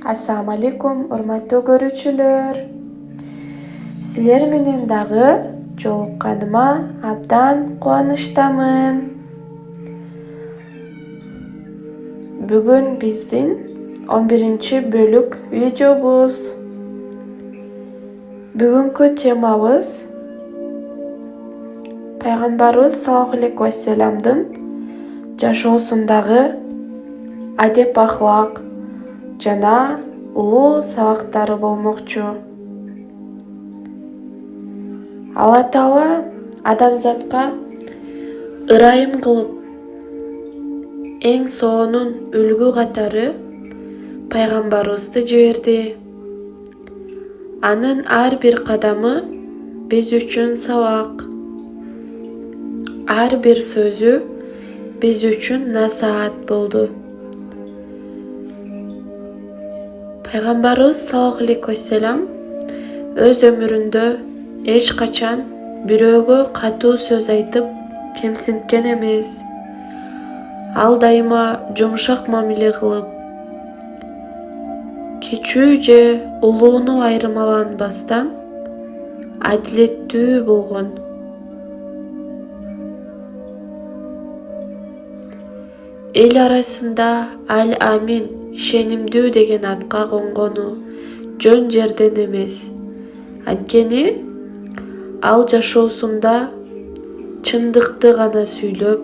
Assalamu alaikum, урматтуу көрүүчүлөр. Силер менен дагы жолукканыма абдан кубанычтамын. Бүгүн биздин 11-бөлүк видеобуз. Бүгүнкү темабыз Пайгамбарыбыз саллаллаху алейхи вассаламдын жашоосундагы адеп-ахлак жана улуу сабактары болмокчу. Алла Таала адамзатка ырайым кылып эң сонун үлгү катары пайгамбарыбызды жиберди. Анын ар бир кадамы биз үчүн сабак. Ар бир сөзү биз үчүн насаат болду. Пайгамбарыбыз саллаллаху алейхи вассалам өз өмүрүндө эч качан бирөөгө катуу сөз айтып кемсинткен эмес. Ал дайыма жумшак мамиле кылып, кичүү же улууну айырмаланбастан адилеттүү болгон. Эл арасында Аль-Амин, ишенимдүү деген атка конгону жөн жерден эмес. Анткени ал жашоосунда чындыкты гана сүйлөп,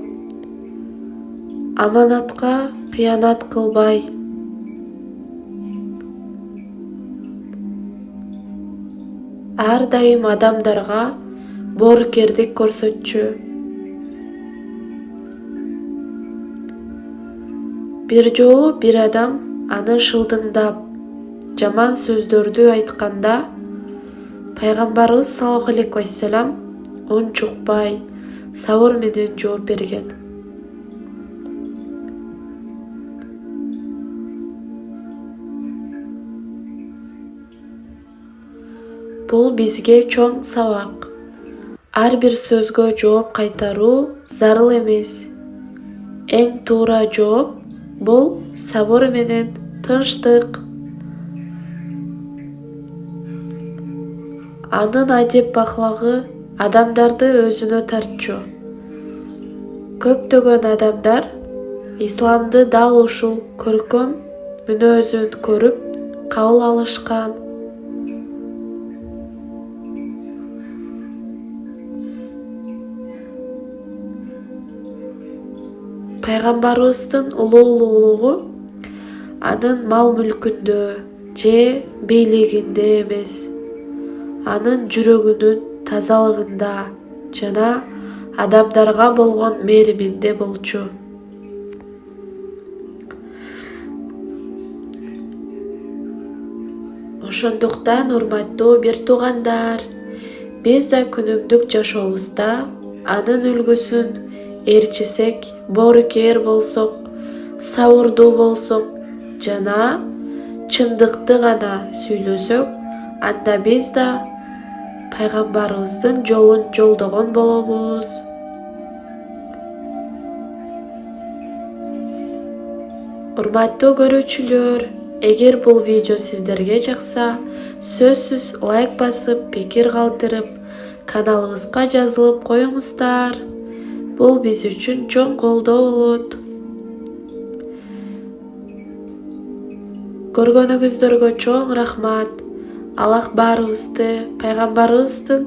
аманатка кыянат кылбай, ар дайым адамдарга боорукердик көрсөтчү. Бир жолу бир адам аны шылдыңдап, жаман сөздөрдү айтканда, Пайгамбарыбыз саллаллаху алейхи вассалам унчукпай, сабыр менен жооп берген. Бул бизге чоң сабак. Ар бир сөзгө жооп кайтаруу зарыл эмес. Эң туура жооп бул сабыр менен тынчтык. Анын адеп-ахлагы адамдарды өзүнө тартчу. Көптөгөн адамдар исламды дал ушул көркөм мүнөзүн көрүп кабыл алышкан. Пайгамбарыбыздын улуулугу анын мал-мүлкүндө же бийлигинде эмес, анын жүрөгүнүн тазалыгында жана адамдарга болгон мээриминде болчу. Ошондуктан урматтуу бир туугандар, биз да күнүмдүк жашообузда анын үлгүсүн ээрчисек, боорукер болсок, сабырдуу болсок жана чындыкты гана сүйлөсөк, анда биз да пайгамбарыбыздын жолун жолдогон болобуз. Урматтуу көрүүчүлөр, эгер бул видео сиздерге жакса, сөзсүз лайк басып, пикир калтырып, каналыбызга жазылып коюңуздар. Бул биз үчүн чоң колдоо болот. Көргөнүңүздөргө чоң рахмат. Аллах баарыбызды пайгамбарыбыздын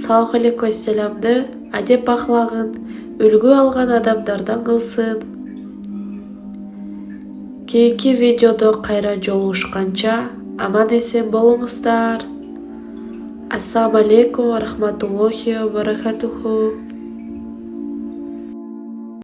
саллаллаху алейхи вассаламды адеп-ахлагын үлгү алган адамдардан кылсын. Кийинки видеодо кайра жолугушканча аман эсен болуңуздар. Ассаламу алейкум ва рахматуллахи ва баракатуху.